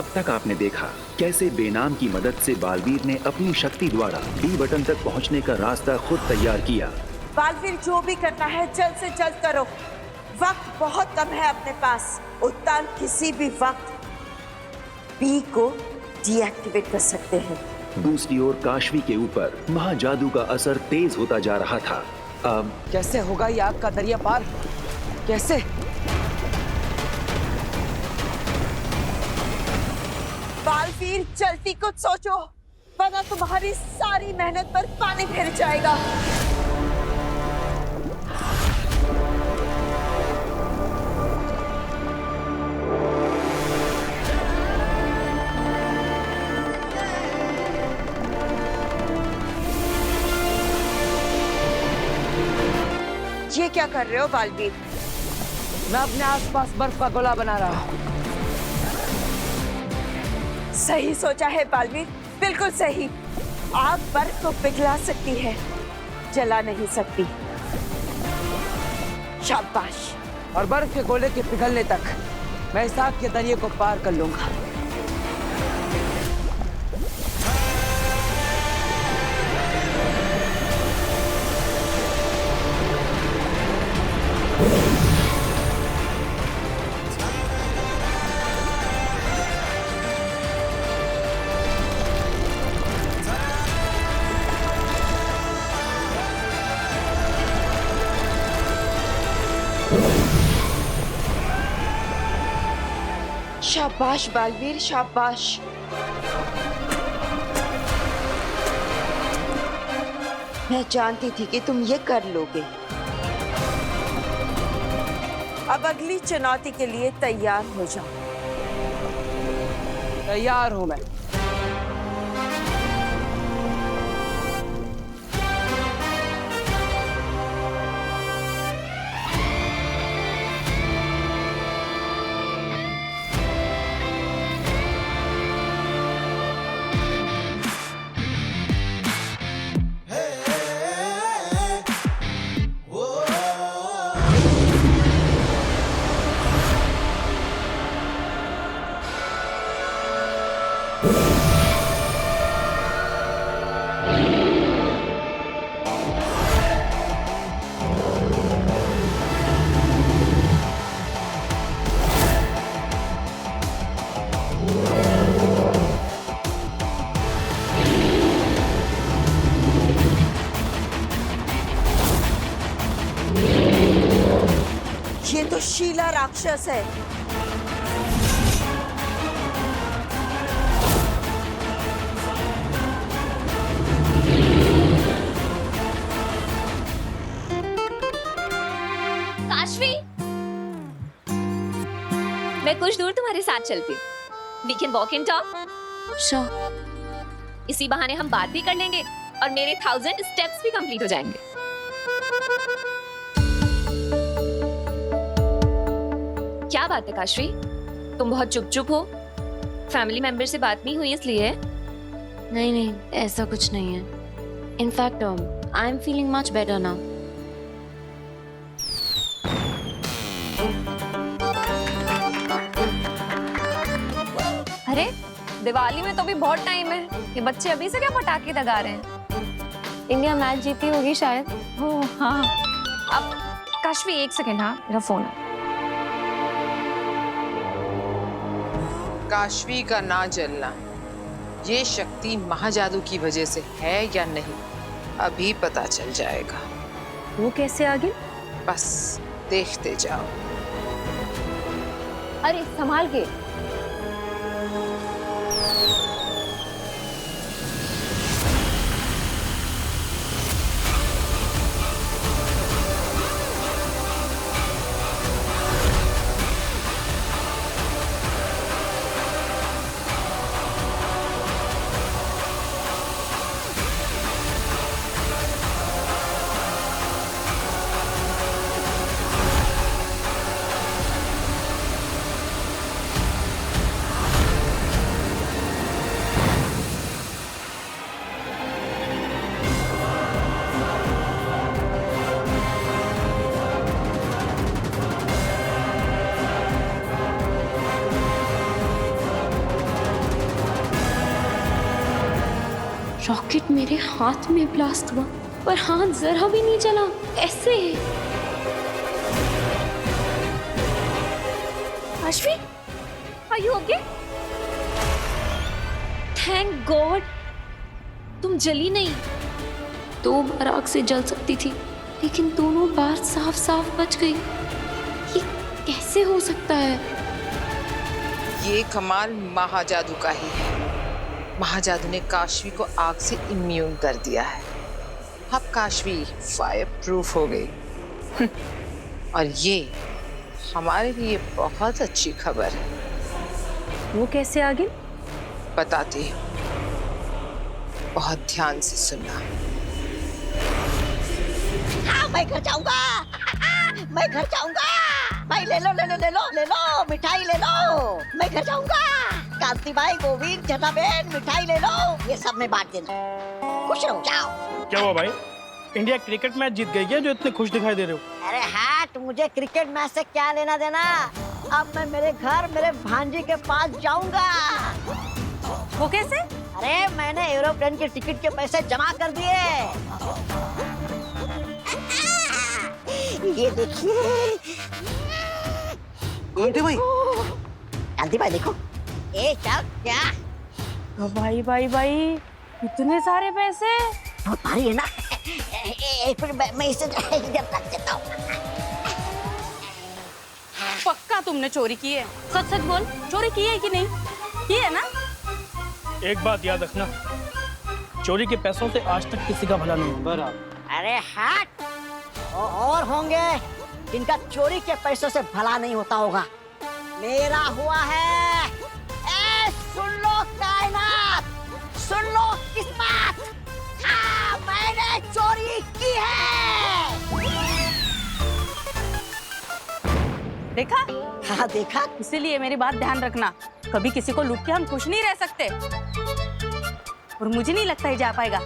अब तक आपने देखा कैसे बेनाम की मदद से बालवीर ने अपनी शक्ति द्वारा डी बटन तक पहुंचने का रास्ता खुद तैयार किया। बालवीर, जो भी करना है जल्द से जल्द करो, वक्त बहुत कम है अपने पास। उत्तान किसी भी वक्त बी को डीएक्टिवेट कर सकते हैं। दूसरी ओर काशवी के ऊपर महाजादू का असर तेज होता जा रहा था। अब कैसे होगा ये आग का दरिया पार? कैसे? बालवीर, जल्दी कुछ सोचो, वरना तुम्हारी सारी मेहनत पर पानी फिर जाएगा। ये क्या कर रहे हो बालवीर? मैं अपने आसपास बर्फ का गोला बना रहा हूँ। सही सोचा है बालवीर, बिल्कुल सही। आग बर्फ को पिघला सकती है, जला नहीं सकती। शाबाश। और बर्फ के गोले के पिघलने तक मैं इस आग के दरिये को पार कर लूंगा। शाबाश बालवीर, शाबाश। मैं जानती थी कि तुम ये कर लोगे। अब अगली चुनौती के लिए तैयार हो जाओ। तैयार हूं मैं। ये तो शीला राक्षस है। काशवी, मैं कुछ दूर तुम्हारे साथ चलती हूँ। We can walk and talk. Sure. इसी बहाने हम बात भी कर लेंगे और मेरे 1000 स्टेप्स भी कंप्लीट हो जाएंगे। क्या बात है काशवी, तुम बहुत चुप चुप हो? फैमिली मेंबर से बात नहीं हुई इसलिए? नहीं नहीं, ऐसा कुछ नहीं है। In fact I am feeling much better now. अरे दिवाली में तो भी बहुत टाइम है, ये बच्चे अभी से क्या पटाखे दगा रहे हैं? इंडिया मैच जीती होगी शायद। ओह हाँ। अब काशवी एक सेकेंड, हाँ मेरा फोन है। काशवी का ना जलना, ये शक्ति महाजादू की वजह से है या नहीं, अभी पता चल जाएगा। वो कैसे आ गई? बस देखते जाओ। अरे संभाल के। रॉकेट मेरे हाथ में ब्लास्ट हुआ पर हाथ जरा भी नहीं चला। ऐसे Ashvi, are you okay? Thank God तुम जली नहीं। 2 बार आग से जल सकती थी लेकिन दोनों बार साफ साफ बच गई। ये कैसे हो सकता है? ये कमाल महाजादू का ही है। महाजादू ने काशवी को आग से इम्यून कर दिया है। अब काशवी फायर प्रूफ हो गई। और ये हमारे लिए बहुत अच्छी खबर है। वो कैसे आ गई? बताती हूँ, बहुत ध्यान से सुनना। हाँ, मैं घर जाऊंगा। मैं घर जाऊंगा। भाई ले लो ले लो ले लो ले लो, मिठाई ले लो। मैं घर जाऊंगा। कांति भाई, गोविंद, जनाबेन, मिठाई ले लो। ये सब में बांट देना। खुश रहो, जाओ। क्या हुआ भाई? इंडिया क्रिकेट मैच जीत गई क्या जो इतने खुश दिखाई दे रहे हो? अरे हट, मुझे क्रिकेट मैच से क्या लेना देना। अब मैं मेरे घर मेरे भांजी के पास जाऊंगा। वो कैसे? अरे मैंने एरोप्लेन की टिकट के पैसे जमा कर दिए। ये देखिए। कांति भाई, कांति भाई देखो। ए चल क्या? भाई भाई भाई, इतने सारे पैसे। बहुत भारी है ना। एक मिनट, मैं इसे इधर रख देता हूँ। पक्का तुमने चोरी की है? सच सच बोल, चोरी की है कि नहीं? की है ना? एक बात याद रखना, चोरी के पैसों से आज तक किसी का भला नहीं हुआ। अरे हट, और होंगे जिनका चोरी के पैसों से भला नहीं होता होगा। मेरा हुआ है। ए, सुन लो कायनात, सुन लो किस्मत। हाँ, मैंने चोरी की है। देखा? हाँ देखा। इसीलिए मेरी बात ध्यान रखना, कभी किसी को लूट के हम खुश नहीं रह सकते। और मुझे नहीं लगता है जा पाएगा।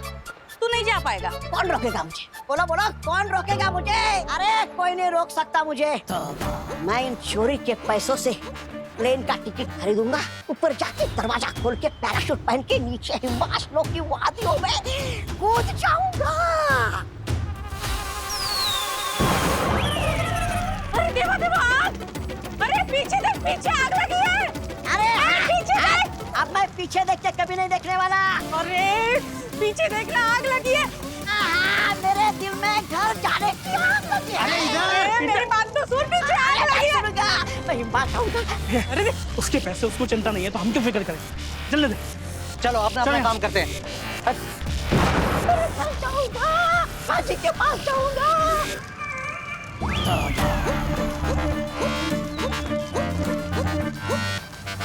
तू नहीं जा पाएगा। कौन रोकेगा मुझे? बोलो बोलो, कौन रोकेगा मुझे? अरे कोई नहीं रोक सकता मुझे। मैं इन चोरी के पैसों से प्लेन का टिकट खरीदूंगा, ऊपर जाके दरवाजा खोल के पैराशूट पहन के नीचे हिमाचलों की वादियों में कूद जाऊंगा। अरे देवा देवा, आग! अरे पीछे देख, पीछे आग लगी है। अरे पीछे देख। अब मैं पीछे देख के कभी नहीं देखने वाला। अरे पीछे देखना, आग लगी है। मेरे दिल में घर जाने की आग लगी है। अरे मेरी बात तो सुन, पीछे आग लगी है। मैं हिम्मत आऊंगा। अरे उसके पैसे उसको चिंता नहीं है तो हम क्यों फिक्र करें? चलने दे। चलो अपना अपना काम करते हैं। घर जाऊंगा, फांसी के पास जाऊंगा।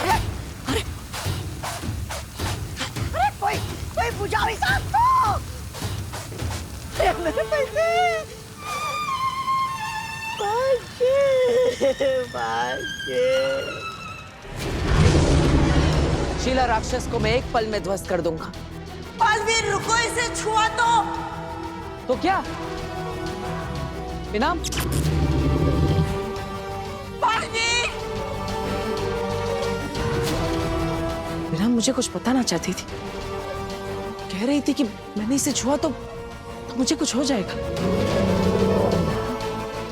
अरे अरे अरे कोई बुझाओ इस आग को। मेरे पैसे। शीला राक्षस को मैं एक पल में ध्वस्त कर दूंगा। बलवीर रुको, इसे छुआ तो क्या इनाम? इनाम मुझे कुछ बताना चाहती थी। कह रही थी कि मैंने इसे छुआ तो मुझे कुछ हो जाएगा।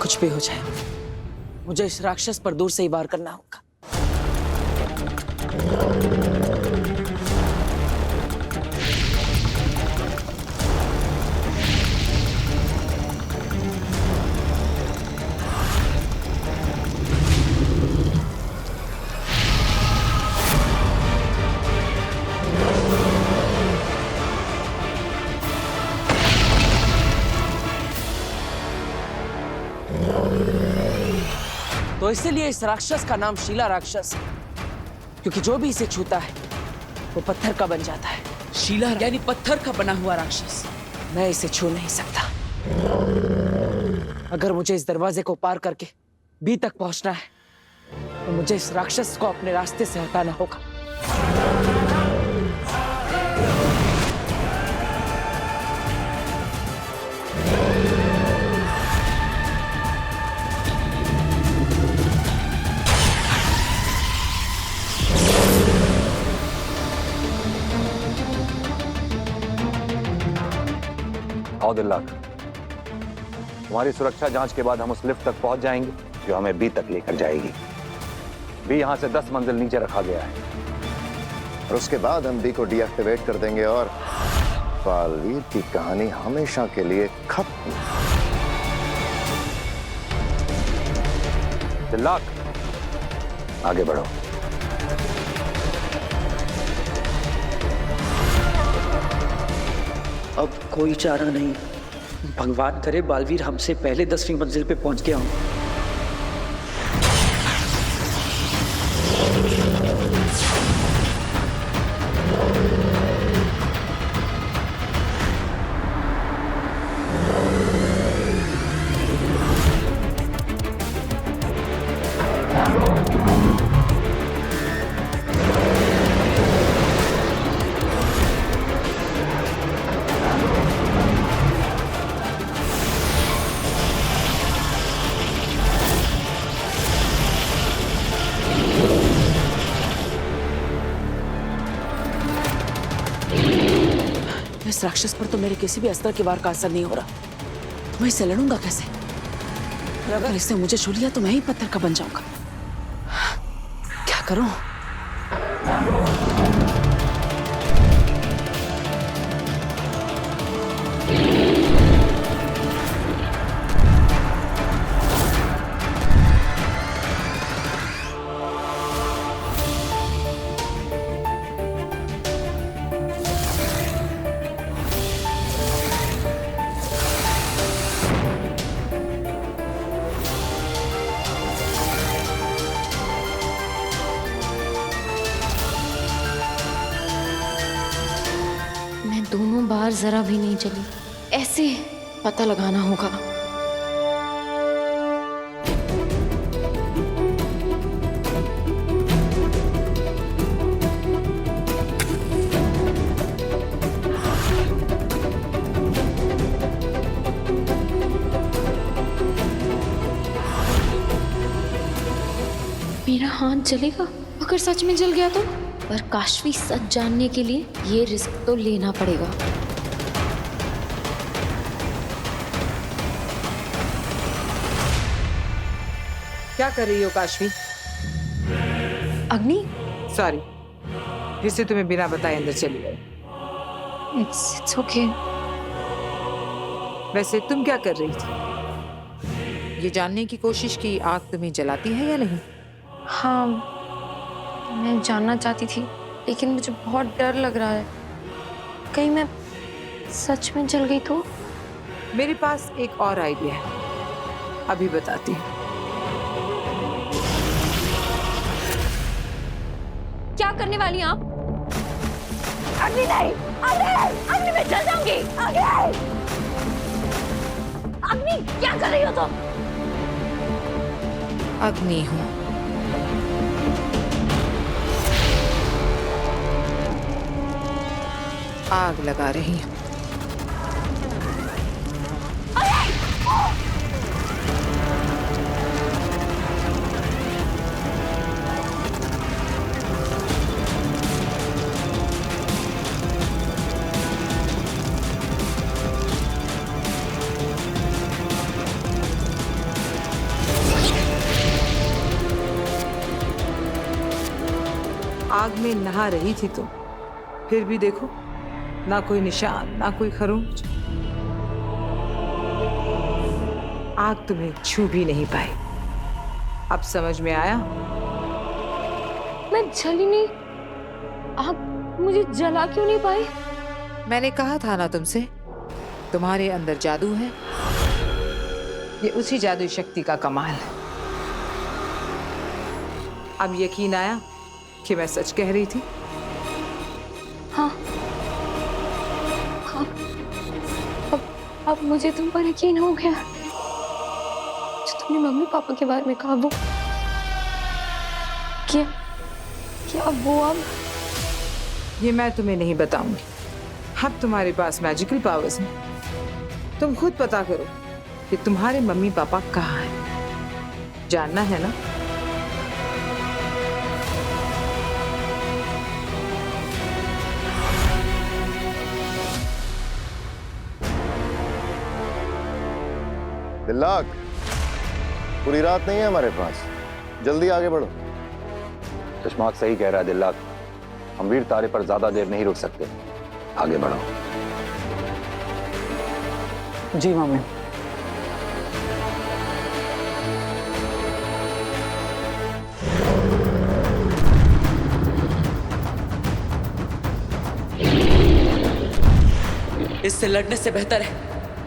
कुछ भी हो जाए, मुझे इस राक्षस पर दूर से ही वार करना होगा। तो इसीलिए इस राक्षस का नाम शीला राक्षस है, क्योंकि जो भी इसे छूता है वो पत्थर का बन जाता है। शीला यानी पत्थर का बना हुआ राक्षस। मैं इसे छू नहीं सकता। अगर मुझे इस दरवाजे को पार करके बी तक पहुंचना है तो मुझे इस राक्षस को अपने रास्ते से हटाना होगा। आओ दिल्लाक, तुम्हारी सुरक्षा जांच के बाद हम उस लिफ्ट तक पहुंच जाएंगे जो हमें बी तक लेकर जाएगी। बी यहां से 10 मंजिल नीचे रखा गया है और उसके बाद हम बी को डीएक्टिवेट कर देंगे और बालवीर की कहानी हमेशा के लिए खत्म। दिल्लाक, आगे बढ़ो। अब कोई चारा नहीं। भगवान करे बालवीर हमसे पहले 10वीं मंजिल पे पहुंच गया हूं। इस राक्षस पर तो मेरे किसी भी अस्त्र के वार का असर नहीं हो रहा। तो मैं इससे लड़ूंगा कैसे? अगर इसने मुझे छू लिया तो मैं ही पत्थर का बन जाऊंगा। क्या करूं? दोनों बार जरा भी नहीं चली। ऐसे पता लगाना होगा। मेरा हाथ जलेगा अगर सच में जल गया तो। पर काशवी सच जानने के लिए ये रिस्क तो लेना पड़ेगा। क्या कर रही हो काशवी? अग्नि, सॉरी, फिर से तुम्हें बिना बताए अंदर चली गई। It's okay. वैसे तुम क्या कर रही थी? ये जानने की कोशिश की आग तुम्हें जलाती है या नहीं? हाँ, मैं जानना चाहती थी, लेकिन मुझे बहुत डर लग रहा है। कहीं मैं सच में जल गई तो? मेरे पास एक और आइडिया है, अभी बताती हूँ। क्या करने वाली आप? अग्नि नहीं, अग्नि, अग्नि मैं जल जाऊंगी। अग्नि, अग्नि क्या कर रही हो तुम? अग्नि हूँ। आग लगा रही हूँ। आग में नहा रही थी तुम, फिर भी देखो, ना कोई निशान, ना कोई खरोंच। आग तुम्हें छू भी नहीं पाई। अब समझ में आया? मैं जली नहीं। आप मुझे जला क्यों नहीं पाए? मैंने कहा था ना तुमसे, तुम्हारे अंदर जादू है। ये उसी जादुई शक्ति का कमाल है। अब यकीन आया कि मैं सच कह रही थी? हाँ, अब मुझे तुम पर यकीन हो गया। जो तुमने मम्मी पापा के बारे में कहा वो क्या वो अब? ये मैं तुम्हें नहीं बताऊंगी। अब तुम्हारे पास मैजिकल पावर्स हैं। तुम खुद पता करो कि तुम्हारे मम्मी पापा कहाँ हैं। जानना है ना? दिल्लाक, पूरी रात नहीं है हमारे पास, जल्दी आगे बढ़ो। चश्माक सही कह रहा है दिल्लाक, हम वीर तारे पर ज्यादा देर नहीं रुक सकते, आगे बढ़ो। जी मामे। इससे लड़ने से बेहतर है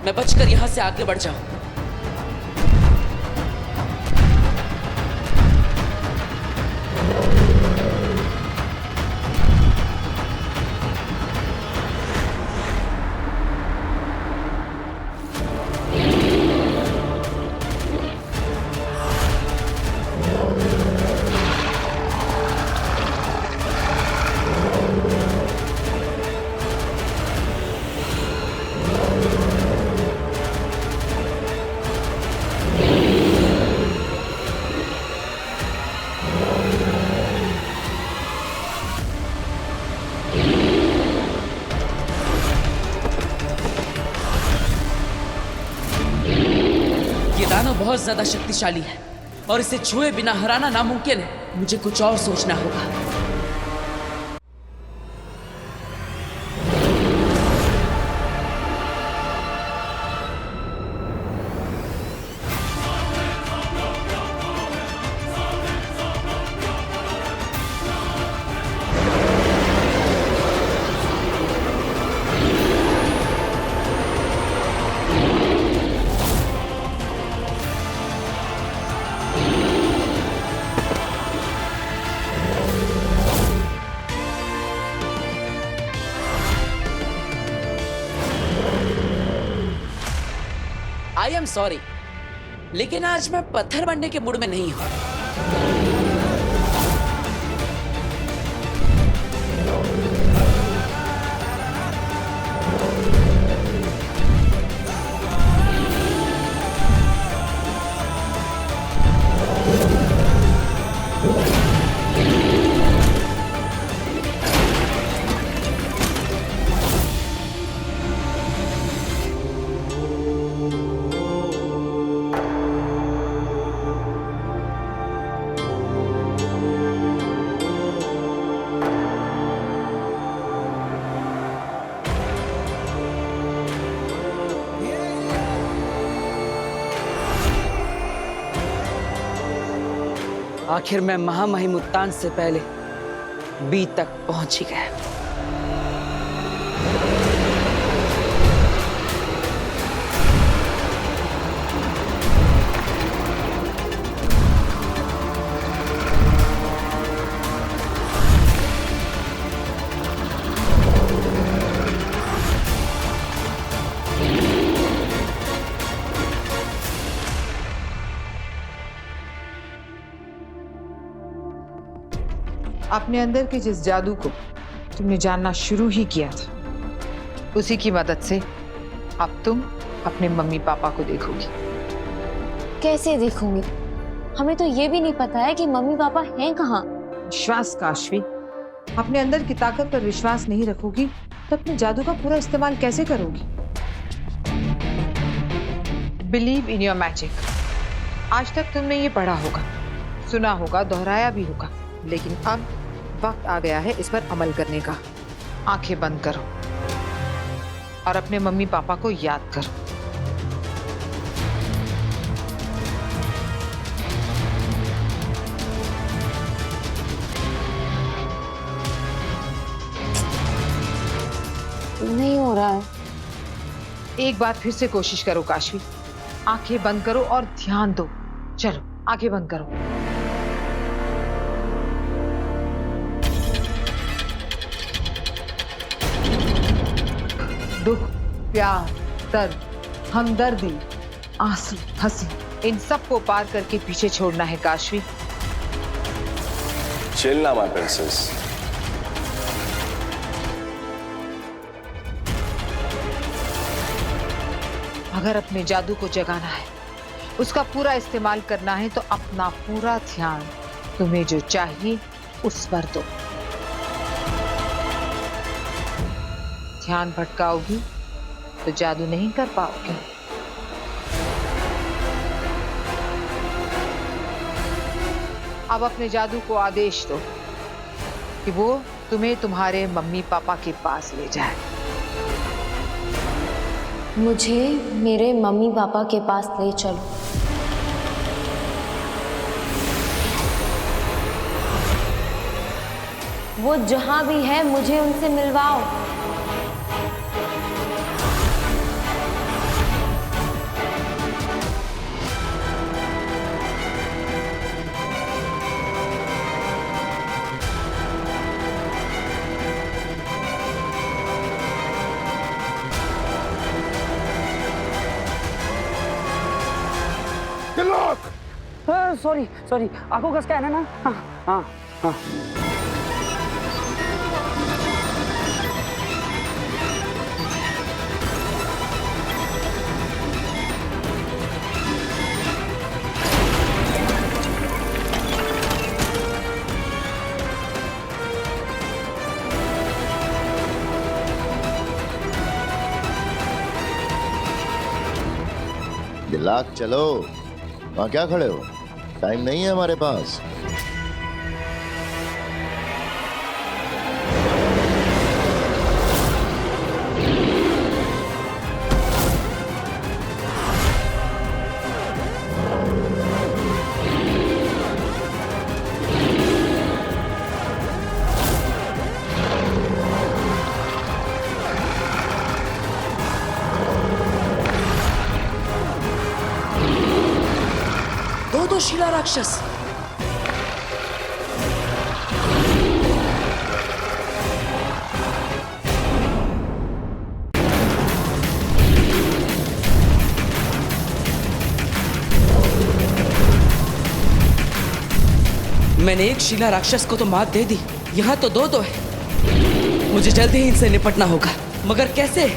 मैं बचकर यहां से आगे बढ़ जाऊं। दानव बहुत ज्यादा शक्तिशाली है और इसे छुए बिना हराना नामुमकिन है। मुझे कुछ और सोचना होगा। आई एम सॉरी, लेकिन आज मैं पत्थर बनने के मूड में नहीं हूं। आखिर मैं महामहिम उत्तान से पहले बी तक पहुंच ही गया। अपने अंदर के जिस जादू को तुमने जानना शुरू ही किया था, उसी की मदद से अब तुम अपने मम्मी पापा को देखोगी। कैसे देखूंगी? हमें तो ये भी नहीं पता है कि मम्मी पापा हैं कहाँ। विश्वास काशवी, अपने अंदर की ताकत पर विश्वास नहीं रखोगी तो अपने जादू का पूरा इस्तेमाल कैसे करोगी? Believe in your magic. आज तक तुमने ये पढ़ा होगा, सुना होगा, दोहराया भी होगा, लेकिन अब वक्त आ गया है इस पर अमल करने का। आंखें बंद करो और अपने मम्मी पापा को याद करो। नहीं हो रहा है। एक बार फिर से कोशिश करो काशवी। आंखें बंद करो और ध्यान दो। चलो आंखें बंद करो। दुख, प्यार, दर्द, हमदर्दी, आंसू, हंसी, इन सब को पार करके पीछे छोड़ना है Kashvi. Chill now, my princess. अगर अपने जादू को जगाना है, उसका पूरा इस्तेमाल करना है, तो अपना पूरा ध्यान तुम्हें जो चाहिए उस पर दो। ध्यान भटकाओगी तो जादू नहीं कर पाओगे। अब अपने जादू को आदेश दो कि वो तुम्हें तुम्हारे मम्मी पापा के पास ले जाए। मुझे मेरे मम्मी पापा के पास ले चलो। वो जहां भी है मुझे उनसे मिलवाओ। सॉरी सॉरी, आंखों का स्कैन है ना? हाँ हाँ हाँ। दिलाक चलो, वहां क्या खड़े हो? टाइम नहीं है हमारे पास। दो शिला राक्षस। मैंने एक शिला राक्षस को तो मात दे दी, यहाँ तो दो है। मुझे जल्दी ही इनसे निपटना होगा, मगर कैसे?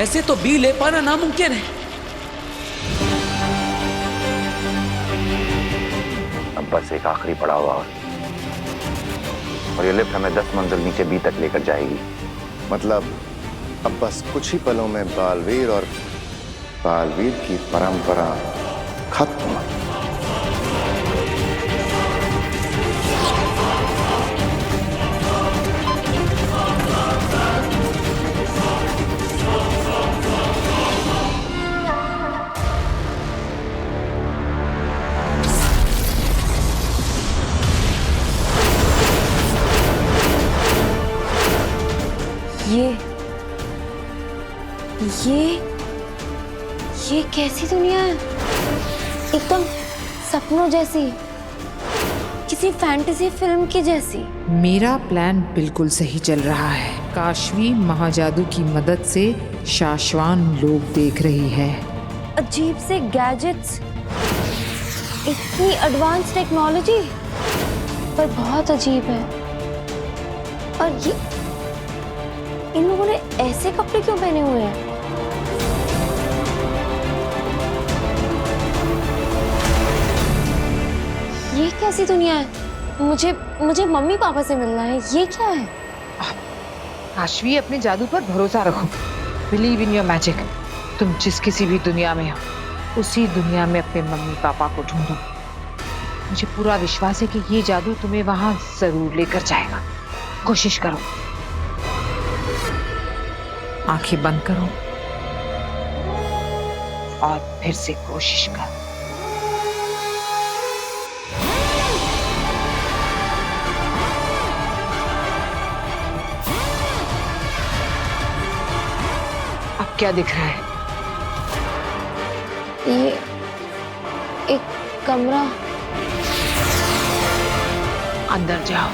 ऐसे तो बी ले पाना नामुमकिन है। अब बस एक आखिरी पड़ाव और ये लिफ्ट हमें 10 मंजिल नीचे बी तक लेकर जाएगी। मतलब अब बस कुछ ही पलों में बालवीर और बालवीर की परंपरा खत्म। ये कैसी दुनिया है? एकदम सपनों जैसी, किसी फैंटेसी फिल्म की जैसी। मेरा प्लान बिल्कुल सही चल रहा है। काशवी महाजादू की मदद से शाश्वान लोग देख रही है। अजीब से गैजेट्स, इतनी एडवांस टेक्नोलॉजी, पर बहुत अजीब है। और ये इन लोगों ने ऐसे कपड़े क्यों पहने हुए हैं? ये कैसी दुनिया है? मुझे मम्मी पापा से मिलना है। ये क्या है? काशवी, अपने जादू पर भरोसा रखो। Believe in your magic. तुम जिस किसी भी दुनिया में हो, उसी दुनिया में अपने मम्मी पापा को ढूंढो। मुझे पूरा विश्वास है कि ये जादू तुम्हें वहां जरूर लेकर जाएगा। कोशिश करो। आंखें बंद करो और फिर से कोशिश करो। अब क्या दिख रहा है? ये एक कमरा। अंदर जाओ।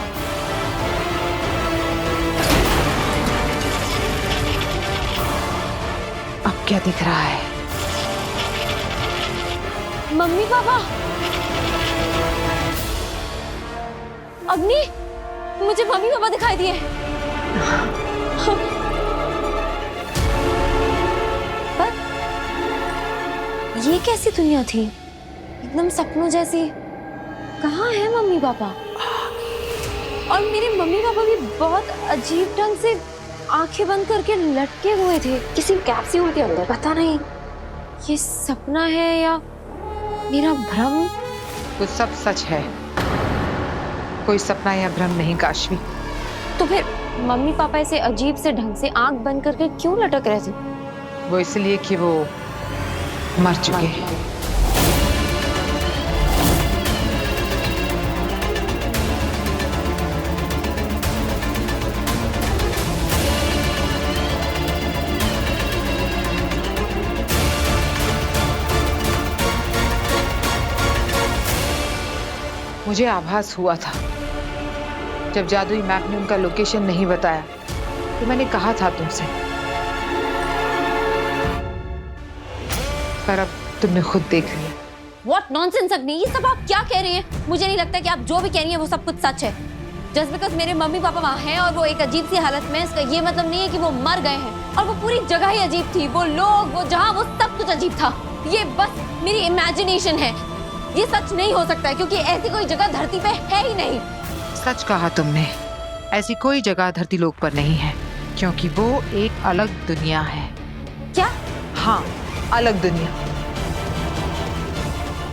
अब क्या दिख रहा है? Mummy papa. अग्नि, मुझे मम्मी पापा दिखाई दिए। कैसी दुनिया थी, एकदम सपनों जैसी। कहाँ है मम्मी पापा? और मेरे मम्मी पापा भी बहुत अजीब ढंग से आंखें बंद करके लटके हुए थे किसी कैप्सूल के अंदर। पता नहीं ये सपना है या मेरा भ्रम। वो सब सच है, कोई सपना या भ्रम नहीं काशवी। तो फिर मम्मी पापा ऐसे अजीब से ढंग से आंख बंद करके क्यों लटक रहे थे? वो इसलिए कि वो मर चुके हैं। मुझे आभास हुआ था जब जादुई मैप ने उनका लोकेशन नहीं बताया, तो मैंने कहा था तुमसे, पर अब तुमने खुद देख लिया। What nonsense अग्नि, ये सब आप क्या कह रही हैं? मुझे नहीं लगता कि आप जो भी कह रही हैं वो सब कुछ सच है। Just because मेरे मम्मी पापा वहाँ हैं और वो एक अजीब सी हालत में, इसका ये मतलब नहीं है कि वो मर गए हैं। और वो पूरी जगह ही अजीब थी, वो लोग, वो जहाँ, वो सब कुछ अजीब था। ये बस मेरी इमेजिनेशन है, ये सच नहीं हो सकता है, क्योंकि ऐसी कोई जगह धरती पे है ही नहीं। सच कहा तुमने, ऐसी कोई जगह धरती लोक पर नहीं है, क्योंकि वो एक अलग दुनिया है। क्या? हाँ, अलग दुनिया,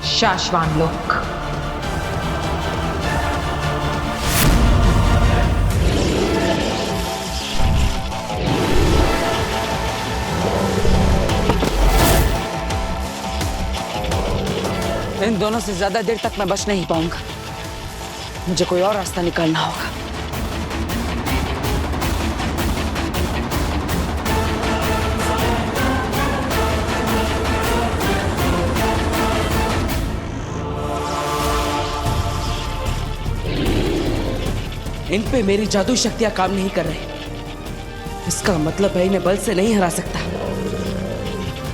शाश्वान लोक। इन दोनों से ज्यादा देर तक मैं बच नहीं पाऊंगा, मुझे कोई और रास्ता निकालना होगा। इन पे मेरी जादू शक्तियां काम नहीं कर रही, इसका मतलब है इन्हें बल से नहीं हरा सकता।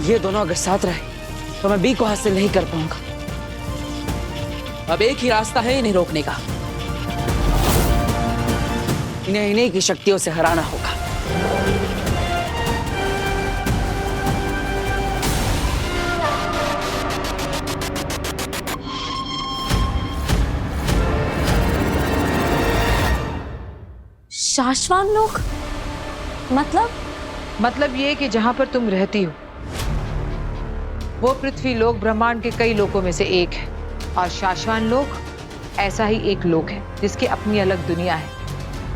ये दोनों अगर साथ रहे तो मैं बी को हासिल नहीं कर पाऊंगा। अब एक ही रास्ता है इन्हें रोकने का, इन्हें इन्हीं की शक्तियों से हराना होगा। शाश्वान लोक मतलब ये कि जहां पर तुम रहती हो वो पृथ्वी लोक ब्रह्मांड के कई लोकों में से एक है, और शाश्वान लोक ऐसा ही एक लोक है जिसकी अपनी अलग दुनिया है,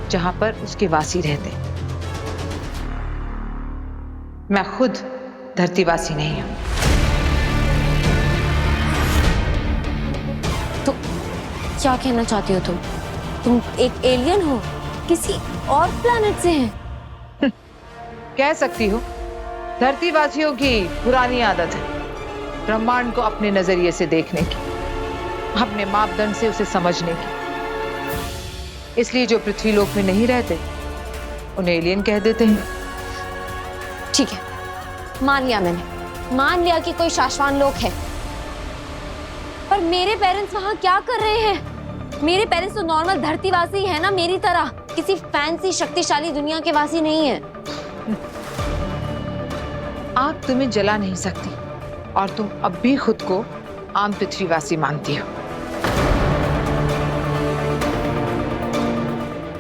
जहां पर उसके वासी रहते। मैं खुद धरतीवासी नहीं हूं। तो क्या कहना चाहती हो तुम एक एलियन हो, किसी और प्लैनेट से हैं? कह सकती हो, धरतीवासियों की पुरानी आदत है ब्रह्मांड को अपने नजरिए से देखने की, अपने मापदंड से उसे समझने की। इसलिए जो पृथ्वी लोक में नहीं रहते उन्हें एलियन कह देते हैं। ठीक है, मान लिया मैंने, मान लिया कि कोई शाश्वान लोक है, पर मेरे पेरेंट्स वहां क्या कर रहे हैं? मेरे पेरेंट्स तो नॉर्मल धरतीवासी है ना, मेरी तरह, किसी फैंसी शक्तिशाली दुनिया के वासी नहीं है। आग तुम्हें जला नहीं सकती और तुम अब भी खुद को आम पृथ्वीवासी मानती हो।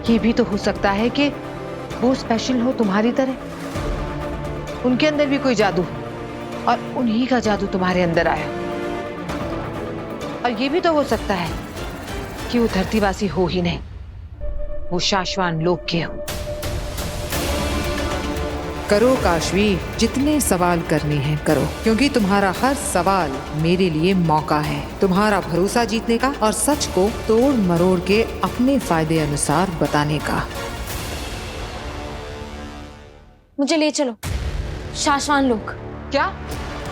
ये भी तो हो सकता है कि वो स्पेशल हो तुम्हारी तरह, उनके अंदर भी कोई जादू और उन्हीं का जादू तुम्हारे अंदर आया। और ये भी तो हो सकता है कि वो धरतीवासी हो ही नहीं, वो शाश्वान लोक के हो। करो काशवी, जितने सवाल करने हैं करो, क्योंकि तुम्हारा हर सवाल मेरे लिए मौका है तुम्हारा भरोसा जीतने का और सच को तोड़ मरोड़ के अपने फायदे अनुसार बताने का। मुझे ले चलो शाश्वान लोक। क्या?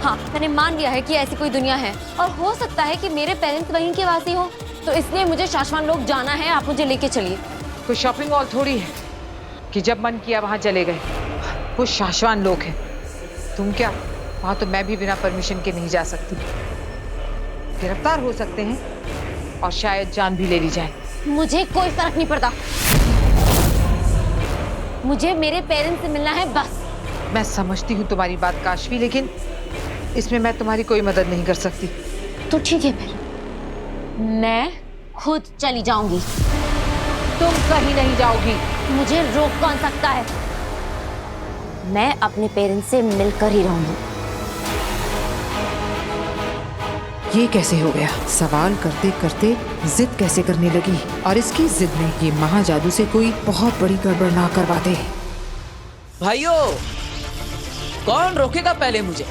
हाँ, मैंने मान लिया है कि ऐसी कोई दुनिया है और हो सकता है कि मेरे पेरेंट्स वहीं के वासी हो, तो इसलिए मुझे शाश्वान लोक जाना है। आप मुझे लेके चलिए। कोई शॉपिंग मॉल थोड़ी है कि जब मन किया वहां चले गए, वो शाश्वान लोक है। तुम क्या, वहां तो मैं भी बिना परमिशन के नहीं जा सकती। गिरफ्तार हो सकते हैं और शायद जान भी ले ली जाए। मुझे कोई फर्क नहीं पड़ता, मुझे मेरे पेरेंट्स से मिलना है बस। मैं समझती हूँ तुम्हारी बात काशवी, लेकिन इसमें मैं तुम्हारी कोई मदद नहीं कर सकती। तो ठीक है फिर, मैं खुद चली जाऊंगी। तुम कहीं नहीं जाओगी। मुझे रोक कौन सकता है? मैं अपने पेरेंट्स से मिलकर ही रहूंगी। ये कैसे हो गया? सवाल करते करते जिद कैसे करने लगी, और इसकी जिद में ये महाजादू से कोई बहुत बड़ी गड़बड़ ना करवा दे। भाइयों, कौन रोकेगा पहले मुझे?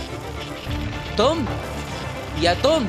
तुम या तुम?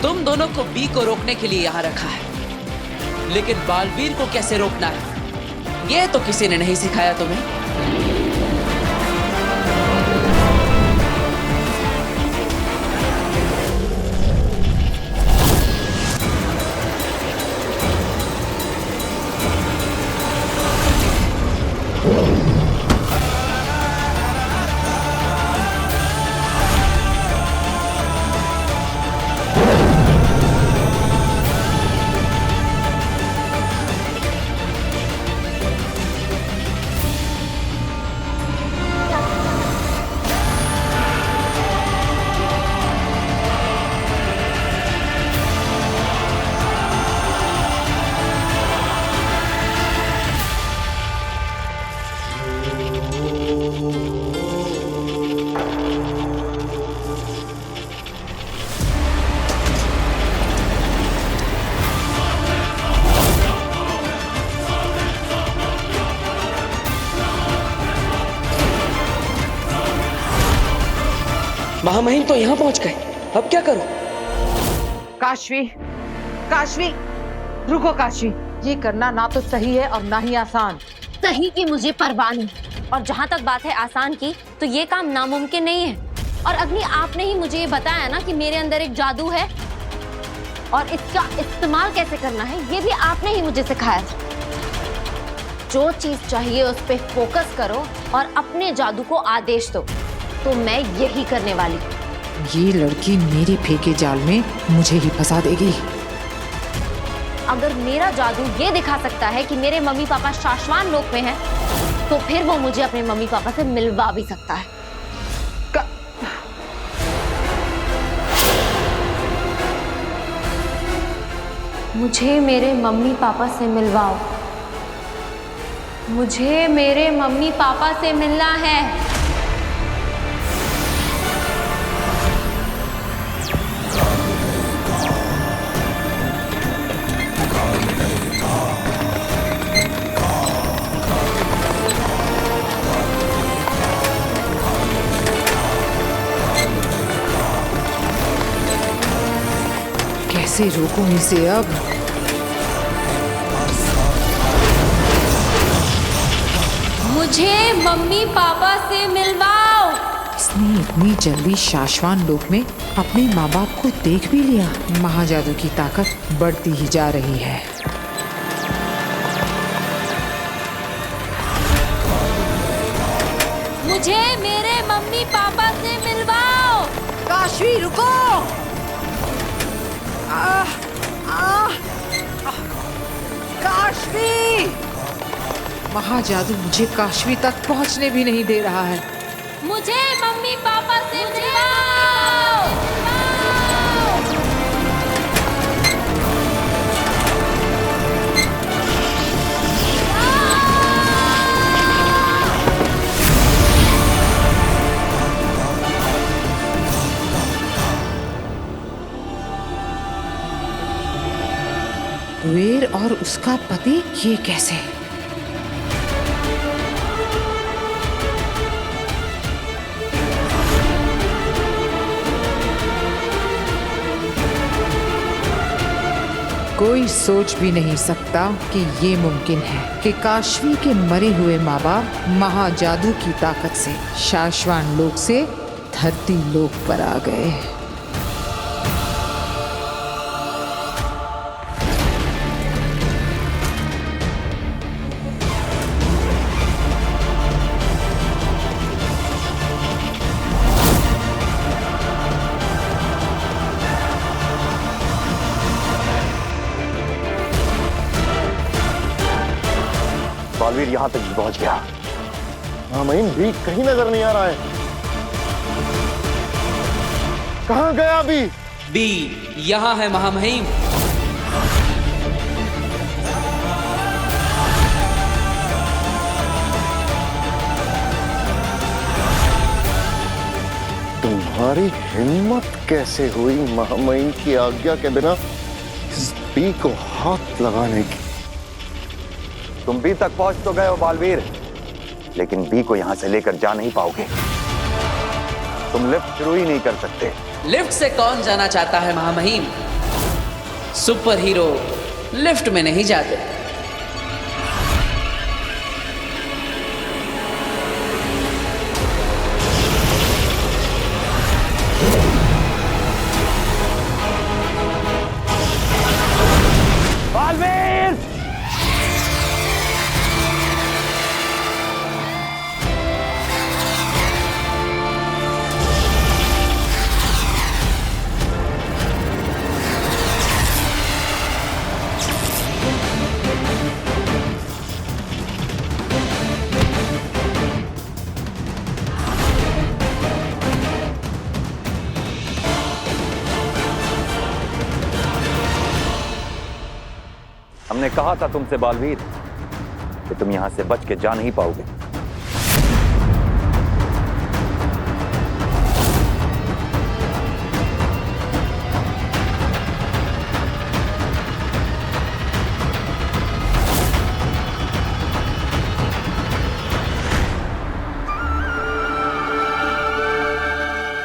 तुम दोनों को बी को रोकने के लिए यहाँ रखा है, लेकिन बालवीर को कैसे रोकना है ये तो किसी ने नहीं सिखाया तुम्हें। महामहिम तो यहाँ पहुंच गए, अब क्या करूं? काशवी, काशवी, रुको काशवी। ये करना ना तो सही है और ना ही आसान। सही की मुझे परवाह नहीं, और जहाँ तक बात है आसान की, तो ये काम नामुमकिन नहीं है। और अग्नि, आपने ही मुझे ये बताया ना कि मेरे अंदर एक जादू है, और इसका इस्तेमाल कैसे करना है ये भी आपने ही मुझे सिखाया। जो चीज चाहिए उस पे फोकस करो और अपने जादू को आदेश दो, तो मैं यही करने वाली। ये लड़की मेरे फेंके जाल में मुझे ही फंसा देगी। अगर मेरा जादू ये दिखा सकता है कि मेरे मम्मी पापा शाश्वान लोक में हैं, तो फिर वो मुझे अपने मम्मी पापा से मिलवा भी सकता है। मुझे मेरे मम्मी पापा से मिलवाओ। मुझे मेरे मम्मी पापा से मिलना है। कैसे रोकूं इसे अब? मुझे मम्मी पापा से मिलवाओ। इसने इतनी जल्दी शाश्वान लोक में अपने माँ बाप को देख भी लिया। महाजादू की ताकत बढ़ती ही जा रही है। मुझे मेरे मम्मी पापा से मिलवाओ। काशवी, रुको। काशवी! महाजादू मुझे काशवी तक पहुंचने भी नहीं दे रहा है। मुझे मम्मी पापा से मिलवाओ। कुबेर और उसका पति, ये कैसे? कोई सोच भी नहीं सकता कि ये मुमकिन है कि काशवी के मरे हुए माँ बाप महाजादू की ताकत से शाश्वान लोक से धरती लोक पर आ गए। बालवीर यहां तक भी पहुंच गया। महामहिम भी कहीं नजर नहीं आ रहा है। कहां गया भी? बी यहाँ है महामहिम। तुम्हारी हिम्मत कैसे हुई महामहिम की आज्ञा के बिना इस बी को हाथ लगाने की? तुम बी तक पहुंच तो गए हो बालवीर, लेकिन बी को यहां से लेकर जा नहीं पाओगे। तुम लिफ्ट शुरू ही नहीं कर सकते। लिफ्ट से कौन जाना चाहता है महामहिम? सुपर हीरो लिफ्ट में नहीं जाते। बालवीर! हमने कहा था तुमसे बालवीर कि तुम यहां से बच के जा नहीं पाओगे।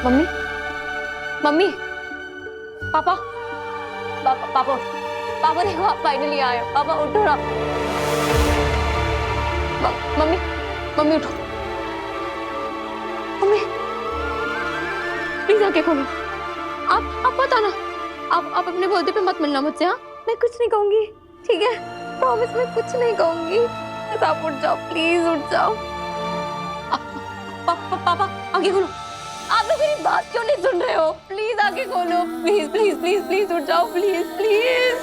मम्मी, मम्मी, पापा, पापा, पापा, पापा देखो आप फाइनली आए हो। पापा उठो ना। मम्मी, मम्मी उठो। मम्मी, प्लीज आंखें खोलो। आप पता ना, आप अपने बर्थडे पे मत मिलना मुझसे। हाँ, मैं कुछ नहीं कहूंगी, ठीक है? प्रॉमिस, मैं कुछ नहीं कहूंगी। बस आप उठ जाओ, प्लीज उठ जाओ। पापा आंखें खोलो। आप लोग मेरी बात क्यों नहीं सुन रहे हो? प्लीज आंखें खोलो, प्लीज प्लीज प्लीज प्लीज उठ जाओ, प्लीज प्लीज।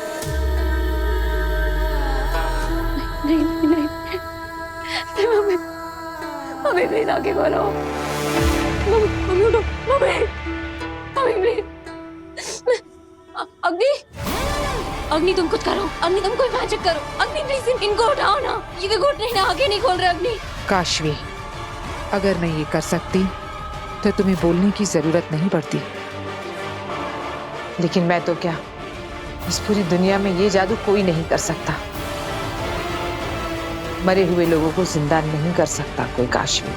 नहीं नहीं नहीं, मम्मी, मम्मी प्लीज आंखें खोलो। मम्मी उठो, मम्मी, मम्मी प्लीज। अग्नि, अग्नि तुम कुछ करो। अग्नि तुम कोई मैजिक करो। अग्नि प्लीज इनको उठाओ ना। ये देखो उठ नहीं रहा, आंखें नहीं खोल रहे। अग्नि, काशवी, अगर मैं ये कर सकती तो तुम्हें बोलने की जरूरत नहीं पड़ती, लेकिन मैं तो क्या, इस पूरी दुनिया में ये जादू कोई नहीं कर सकता। मरे हुए लोगों को जिंदा नहीं कर सकता कोई काशवी।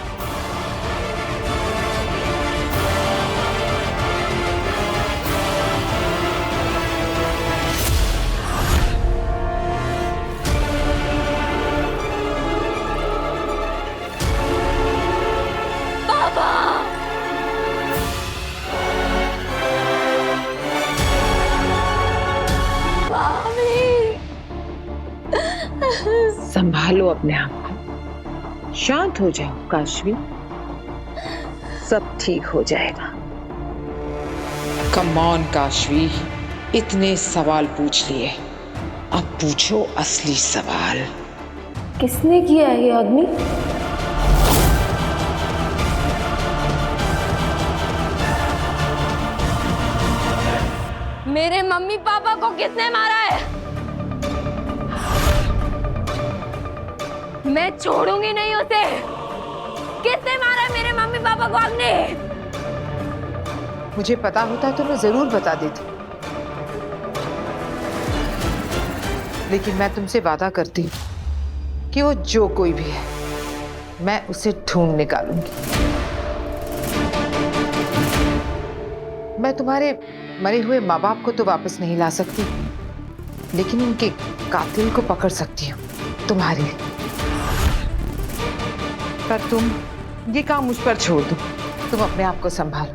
संभालो अपने आप को, शांत हो जाओ काशवी, सब ठीक हो जाएगा। कम ऑन काशवी, इतने सवाल पूछ लिए, अब पूछो असली सवाल। किसने किया है ये अग्नि? मेरे मम्मी पापा को किसने मारा है? मैं छोड़ूंगी नहीं उसे। किसने मारा है मेरे मम्मी पापा को? अग्नि, मुझे पता होता तो मैं जरूर बता देती, लेकिन मैं तुमसे वादा करती हूँ कि वो जो कोई भी है, मैं उसे ढूंढ निकालूंगी। मैं तुम्हारे मरे हुए माँ बाप को तो वापस नहीं ला सकती, लेकिन उनके कातिल को पकड़ सकती हूँ तुम्हारे लिए। पर तुम ये काम मुझ पर छोड़ दो, तुम अपने आप को संभालो।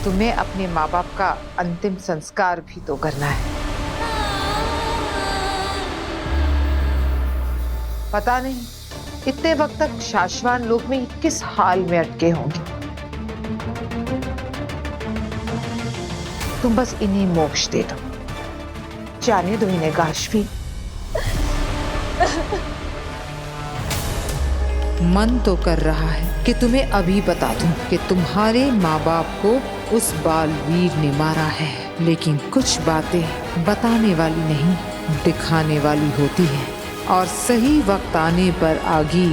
तुम्हें अपने माँ बाप का अंतिम संस्कार भी तो करना है। पता नहीं इतने वक्त तक शाश्वान लोक में किस हाल में अटके होंगे। तुम बस इन्हें मोक्ष दे दो, जाने दो इन्हें काशवी। मन तो कर रहा है कि तुम्हें अभी बता दूं कि तुम्हारे माँ बाप को उस बालवीर ने मारा है, लेकिन कुछ बातें बताने वाली नहीं, दिखाने वाली होती है। और सही वक्त आने पर आगी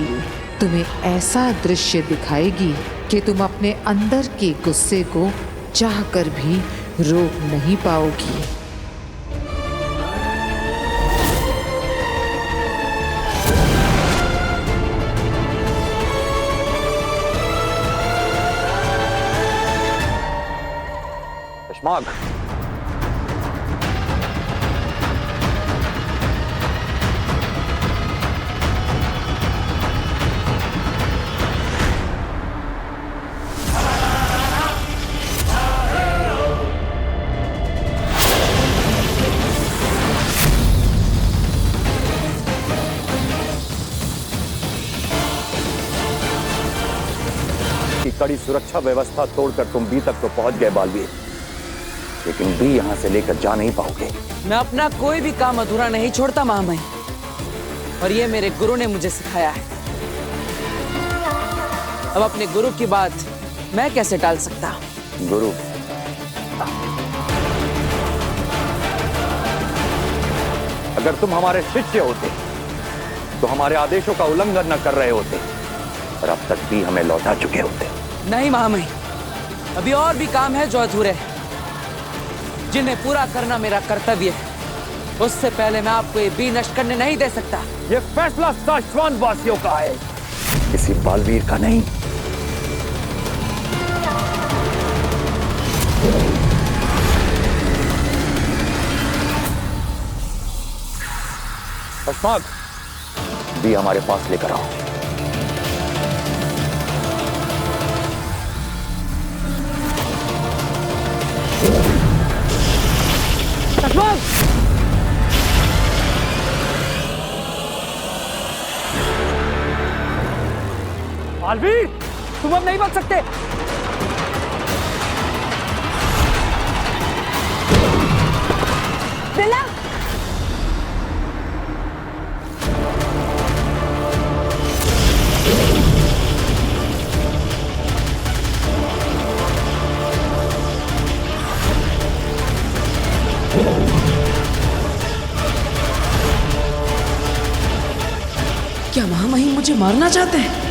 तुम्हें ऐसा दृश्य दिखाएगी कि तुम अपने अंदर के गुस्से को चाहकर भी रोक नहीं पाओगी। कश्माग, की कड़ी सुरक्षा व्यवस्था तोड़कर तुम बी तक तो पहुंच गए बालवीर, लेकिन बी यहां से लेकर जा नहीं पाओगे। मैं अपना कोई भी काम अधूरा नहीं छोड़ता महामहिम, और ये मेरे गुरु ने मुझे सिखाया है। अब अपने गुरु की बात मैं कैसे टाल सकता? गुरु, अगर तुम हमारे शिष्य होते तो हमारे आदेशों का उल्लंघन न कर रहे होते, और अब तक भी हमें लौटा चुके होते। नहीं महामहिम, अभी और भी काम है जो अधूरे हैं, जिन्हें पूरा करना मेरा कर्तव्य है। उससे पहले मैं आपको ये बी नष्ट करने नहीं दे सकता। ये फैसला शाश्वान वासियों का है, किसी बालवीर का नहीं। कश्माग, बी हमारे पास लेकर आओ। बालवीर, तुम अब नहीं बच सकते। बिल्ला, क्या महामहिम मुझे मारना चाहते हैं?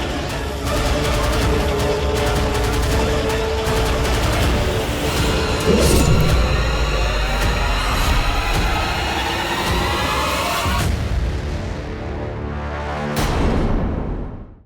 बिल्ला